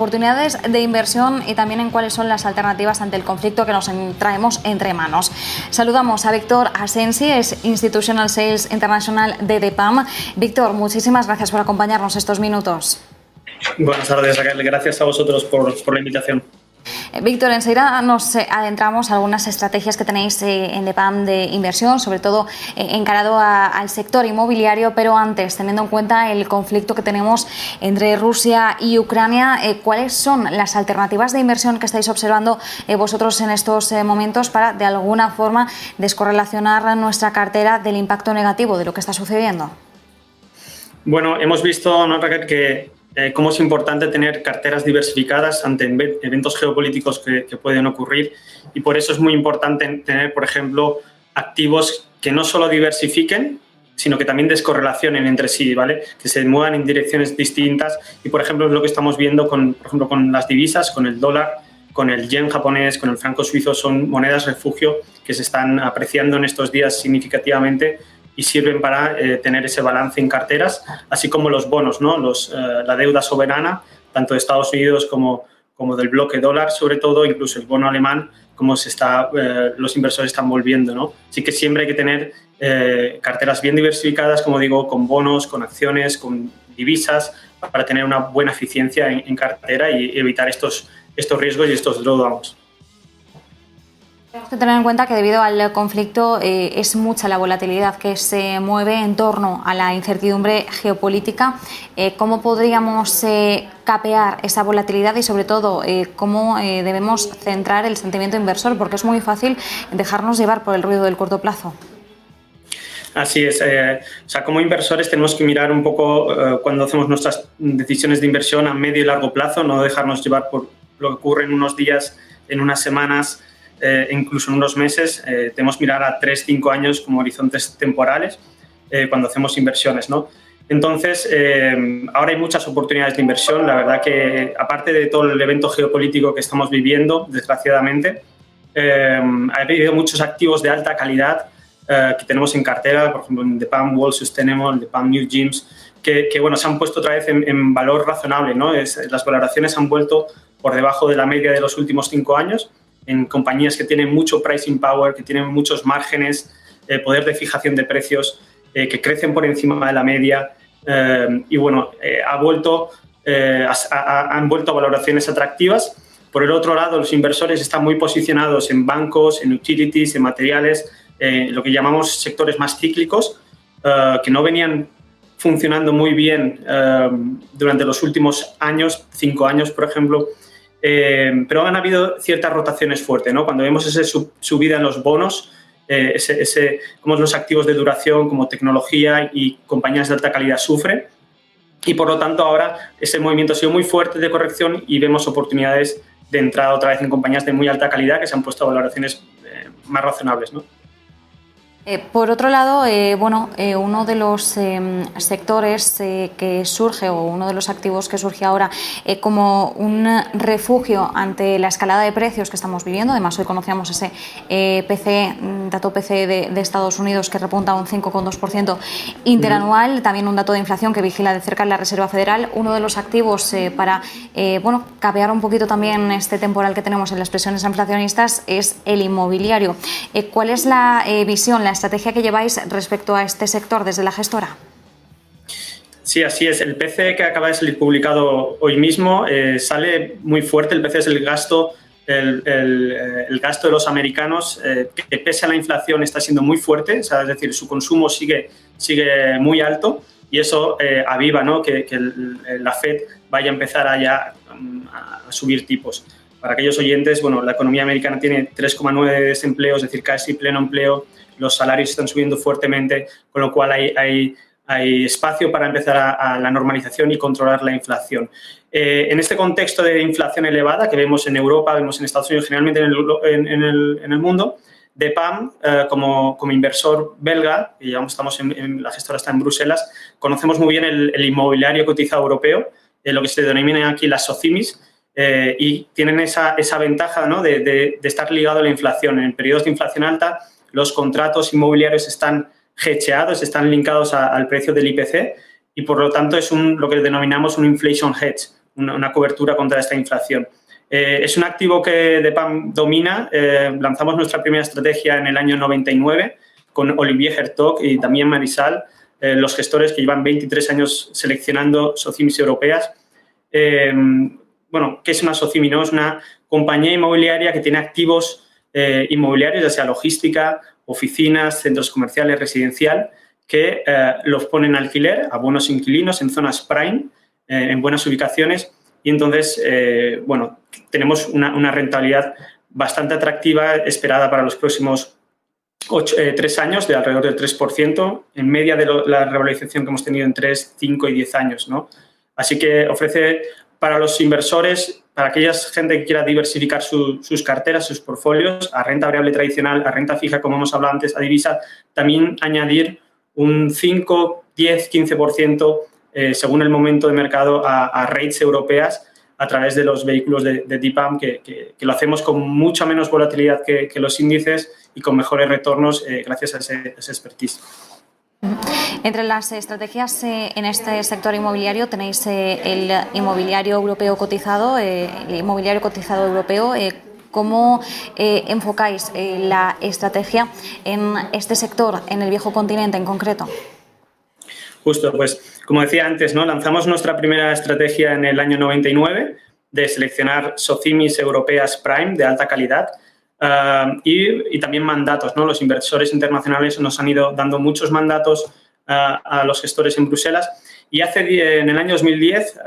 Oportunidades de inversión y también en cuáles son las alternativas ante el conflicto que nos traemos entre manos. Saludamos a Víctor Asensi, es Institutional Sales International de DEPAM. Víctor, muchísimas gracias por acompañarnos estos minutos. Buenas tardes, Raquel. Gracias a vosotros por la invitación. Víctor, enseguida nos adentramos a algunas estrategias que tenéis en DEPAM de inversión, sobre todo encarado al sector inmobiliario, pero antes, teniendo en cuenta el conflicto que tenemos entre Rusia y Ucrania, ¿cuáles son las alternativas de inversión que estáis observando vosotros en estos momentos para, de alguna forma, descorrelacionar nuestra cartera del impacto negativo de lo que está sucediendo? Bueno, hemos visto, ¿no, Raquel, que cómo es importante tener carteras diversificadas ante eventos geopolíticos que pueden ocurrir, y por eso es muy importante tener, por ejemplo, activos que no solo diversifiquen, sino que también descorrelacionen entre sí, ¿vale? Que se muevan en direcciones distintas, y por ejemplo es lo que estamos viendo con las divisas, con el dólar, con el yen japonés, con el franco suizo. Son monedas refugio que se están apreciando en estos días significativamente y sirven para tener ese balance en carteras, así como los bonos, ¿no? La deuda soberana, tanto de Estados Unidos como del bloque dólar, sobre todo, incluso el bono alemán, como los inversores están volviendo, ¿no? Así que siempre hay que tener carteras bien diversificadas, como digo, con bonos, con acciones, con divisas, para tener una buena eficiencia en cartera y evitar estos riesgos y estos drawdowns. Tenemos que tener en cuenta que debido al conflicto es mucha la volatilidad que se mueve en torno a la incertidumbre geopolítica. ¿Cómo podríamos capear esa volatilidad y, sobre todo, cómo debemos centrar el sentimiento inversor? Porque es muy fácil dejarnos llevar por el ruido del corto plazo. Así es. Como inversores tenemos que mirar un poco cuando hacemos nuestras decisiones de inversión a medio y largo plazo, no dejarnos llevar por lo que ocurre en unos días, en unas semanas, incluso en unos meses. Tenemos que mirar a 3-5 años como horizontes temporales cuando hacemos inversiones, ¿no? Entonces, ahora hay muchas oportunidades de inversión. La verdad que, aparte de todo el evento geopolítico que estamos viviendo, desgraciadamente, ha habido muchos activos de alta calidad que tenemos en cartera, por ejemplo, en DEPAM World Sustainable, en DEPAM New Gyms, que bueno, se han puesto otra vez en valor razonable, ¿no? Las valoraciones han vuelto por debajo de la media de los últimos 5 años, en compañías que tienen mucho pricing power, que tienen muchos márgenes, poder de fijación de precios, que crecen por encima de la media, y bueno, han vuelto a valoraciones atractivas. Por el otro lado, los inversores están muy posicionados en bancos, en utilities, en materiales, lo que llamamos sectores más cíclicos, que no venían funcionando muy bien durante los últimos años, 5 años, por ejemplo, pero han habido ciertas rotaciones fuertes, ¿no? Cuando vemos esa subida en los bonos, como los activos de duración, como tecnología y compañías de alta calidad sufren, y por lo tanto ahora ese movimiento ha sido muy fuerte de corrección y vemos oportunidades de entrada otra vez en compañías de muy alta calidad que se han puesto a valoraciones más razonables, ¿no? Por otro lado, uno de los sectores que surge, o uno de los activos que surge ahora como un refugio ante la escalada de precios que estamos viviendo, además hoy conocíamos ese dato PCE de Estados Unidos que repunta a un 5,2% interanual, también un dato de inflación que vigila de cerca la Reserva Federal. Uno de los activos para capear un poquito también este temporal que tenemos en las presiones inflacionistas es el inmobiliario. ¿Cuál es la visión, la estrategia que lleváis respecto a este sector desde la gestora? Sí, así es. El PCE que acaba de salir publicado hoy mismo sale muy fuerte. El PCE es el gasto de los americanos, que pese a la inflación está siendo muy fuerte, o sea, es decir, su consumo sigue muy alto, y eso aviva, ¿no?, que la Fed vaya a empezar a subir tipos. Para aquellos oyentes, bueno, la economía americana tiene 3,9 de desempleo, es decir, casi pleno empleo. Los salarios están subiendo fuertemente, con lo cual hay espacio para empezar a la normalización y controlar la inflación. En este contexto de inflación elevada que vemos en Europa, vemos en Estados Unidos, generalmente en el mundo, DEPAM, como inversor belga, y la gestora está en Bruselas, conocemos muy bien el inmobiliario cotizado europeo, lo que se denomina aquí las SOCIMIs, y tienen esa ventaja, ¿no?, de estar ligado a la inflación. En periodos de inflación alta, los contratos inmobiliarios están hedgeados, están linkados al precio del IPC, y por lo tanto es lo que denominamos un inflation hedge, una cobertura contra esta inflación. Es un activo que DPAM domina. Lanzamos nuestra primera estrategia en el año 99 con Olivier Hertog y también Marisal, los gestores que llevan 23 años seleccionando SOCIMIs europeas. Bueno, ¿qué es una SOCIMI? ¿No? Es una compañía inmobiliaria que tiene activos inmobiliarios, ya sea logística, oficinas, centros comerciales, residencial, que los ponen en alquiler a buenos inquilinos en zonas prime, en buenas ubicaciones, y entonces, bueno, tenemos una rentabilidad bastante atractiva esperada para los próximos 3 años, de alrededor del 3%, en media de la revalorización que hemos tenido en 3, 5 y 10 años, ¿no? Así que ofrece para los inversores, para aquella gente que quiera diversificar sus carteras, sus portfolios, a renta variable tradicional, a renta fija, como hemos hablado antes, a divisa, también añadir un 5, 10, 15%, según el momento de mercado, a rates europeas a través de los vehículos de DPAM, que lo hacemos con mucha menos volatilidad que los índices y con mejores retornos gracias a ese expertise. Entre las estrategias en este sector inmobiliario tenéis el inmobiliario europeo cotizado, europeo. ¿Cómo enfocáis la estrategia en este sector, en el viejo continente en concreto? Justo, pues como decía antes, ¿no? Lanzamos nuestra primera estrategia en el año 99 de seleccionar SOCIMIs europeas prime de alta calidad. Y también mandatos, ¿no? Los inversores internacionales nos han ido dando muchos mandatos a los gestores en Bruselas, y en el año 2010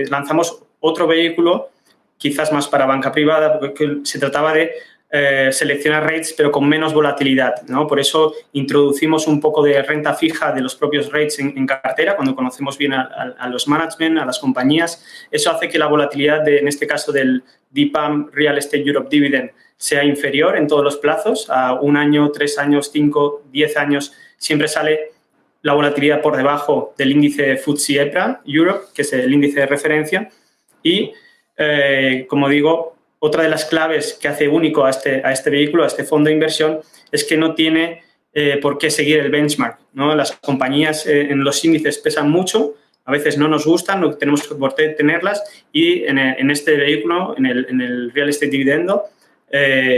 lanzamos otro vehículo, quizás más para banca privada, porque se trataba de seleccionar rates pero con menos volatilidad, ¿no? Por eso introducimos un poco de renta fija de los propios rates en cartera, cuando conocemos bien a los management, a las compañías. Eso hace que la volatilidad, en este caso del DPAM Real Estate Europe Dividend, sea inferior en todos los plazos, a 1 año, 3 años, 5, 10 años, siempre sale la volatilidad por debajo del índice FTSE EPRA Europe, que es el índice de referencia. Y, como digo, otra de las claves que hace único a este vehículo, a este fondo de inversión, es que no tiene por qué seguir el benchmark, ¿no? Las compañías en los índices pesan mucho, a veces no nos gustan, no tenemos por qué tenerlas, y en este vehículo, en el Real Estate Dividendo,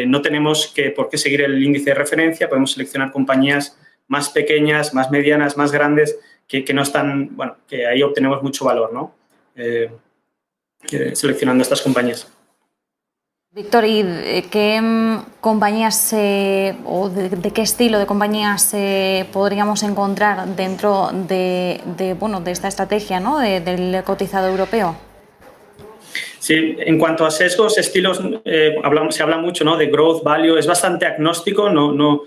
no tenemos por qué seguir el índice de referencia. Podemos seleccionar compañías más pequeñas, más medianas, más grandes, que no están, bueno, que ahí obtenemos mucho valor, ¿no? Seleccionando estas compañías. Víctor, ¿y qué compañías o de qué estilo de compañías podríamos encontrar dentro de esta estrategia, ¿no? del cotizado europeo? Sí, en cuanto a sesgos, estilos, se habla mucho, ¿no? De growth, value. Es bastante agnóstico, no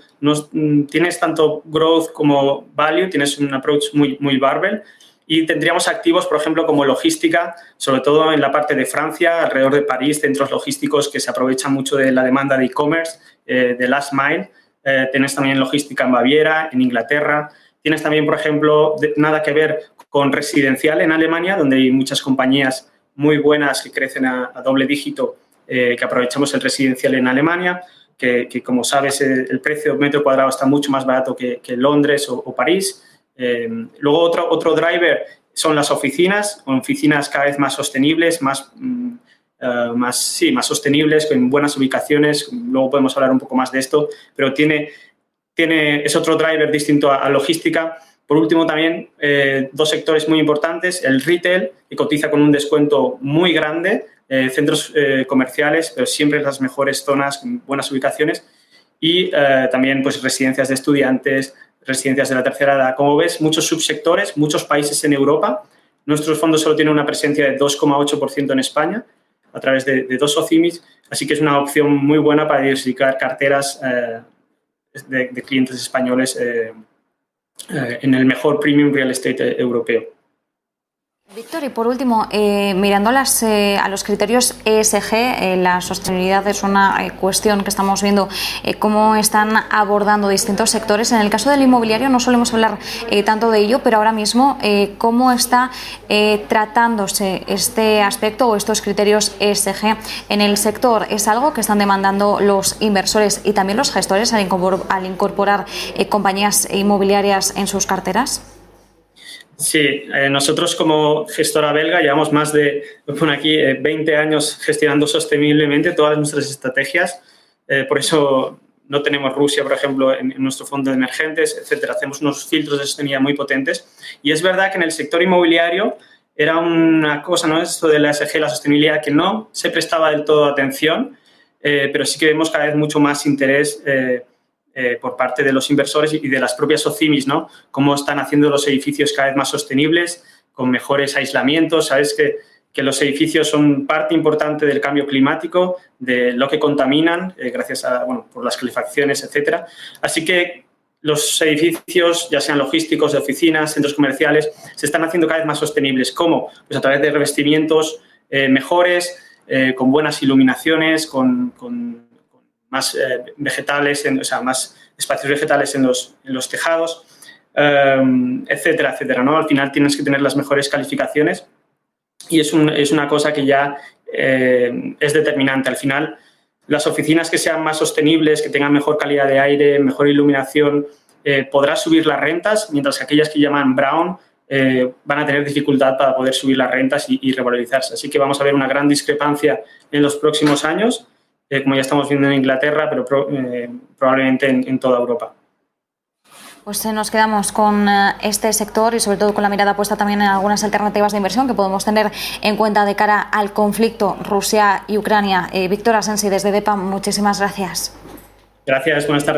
tienes tanto growth como value, tienes un approach muy barbell. Y tendríamos activos, por ejemplo, como logística, sobre todo en la parte de Francia, alrededor de París, centros logísticos que se aprovechan mucho de la demanda de e-commerce, de last mile. Tienes también logística en Baviera, en Inglaterra. Tienes también, por ejemplo, nada que ver con residencial en Alemania, donde hay muchas compañías muy buenas que crecen a doble dígito, que aprovechamos el residencial en Alemania, que como sabes, el precio metro cuadrado está mucho más barato que Londres o París. Luego otro driver son las oficinas cada vez más sostenibles, más sostenibles, con buenas ubicaciones. Luego podemos hablar un poco más de esto, pero es otro driver distinto a logística. Por último, también 2 sectores muy importantes: el retail, que cotiza con un descuento muy grande, centros comerciales, pero siempre en las mejores zonas, con buenas ubicaciones, y también pues residencias de estudiantes, residencias de la tercera edad. Como ves, muchos subsectores, muchos países en Europa. Nuestros fondos solo tienen una presencia de 2,8% en España, a través de 2 SOCIMIs, así que es una opción muy buena para diversificar carteras de clientes españoles en el mejor premium real estate europeo. Víctor, y por último, mirando a los criterios ESG, la sostenibilidad es una cuestión que estamos viendo cómo están abordando distintos sectores. En el caso del inmobiliario no solemos hablar tanto de ello, pero ahora mismo, ¿cómo está tratándose este aspecto o estos criterios ESG en el sector? ¿Es algo que están demandando los inversores y también los gestores al incorporar compañías inmobiliarias en sus carteras? Sí, nosotros como gestora belga llevamos más de, bueno, aquí 20 años gestionando sosteniblemente todas nuestras estrategias. Por eso no tenemos Rusia, por ejemplo, en nuestro fondo de emergentes, etcétera. Hacemos unos filtros de sostenibilidad muy potentes. Y es verdad que en el sector inmobiliario era una cosa, ¿no? Esto de la ESG, la sostenibilidad, que no se prestaba del todo atención, pero sí que vemos cada vez mucho más interés por parte de los inversores y de las propias OCIMIs, ¿no? Cómo están haciendo los edificios cada vez más sostenibles, con mejores aislamientos. Sabes que los edificios son parte importante del cambio climático, de lo que contaminan, gracias a, bueno, por las calefacciones, etcétera. Así que los edificios, ya sean logísticos, de oficinas, centros comerciales, se están haciendo cada vez más sostenibles. ¿Cómo? Pues a través de revestimientos mejores, con buenas iluminaciones, con más vegetales, o sea, más espacios vegetales en los tejados, etcétera, etcétera, ¿no? Al final tienes que tener las mejores calificaciones y es una cosa que ya es determinante. Al final, las oficinas que sean más sostenibles, que tengan mejor calidad de aire, mejor iluminación, podrán subir las rentas, mientras que aquellas que llaman brown van a tener dificultad para poder subir las rentas y revalorizarse. Así que vamos a ver una gran discrepancia en los próximos años, como ya estamos viendo en Inglaterra, pero probablemente en toda Europa. Pues nos quedamos con este sector y sobre todo con la mirada puesta también en algunas alternativas de inversión que podemos tener en cuenta de cara al conflicto Rusia y Ucrania. Víctor Asensi, desde DEPA, muchísimas gracias. Gracias, buenas tardes.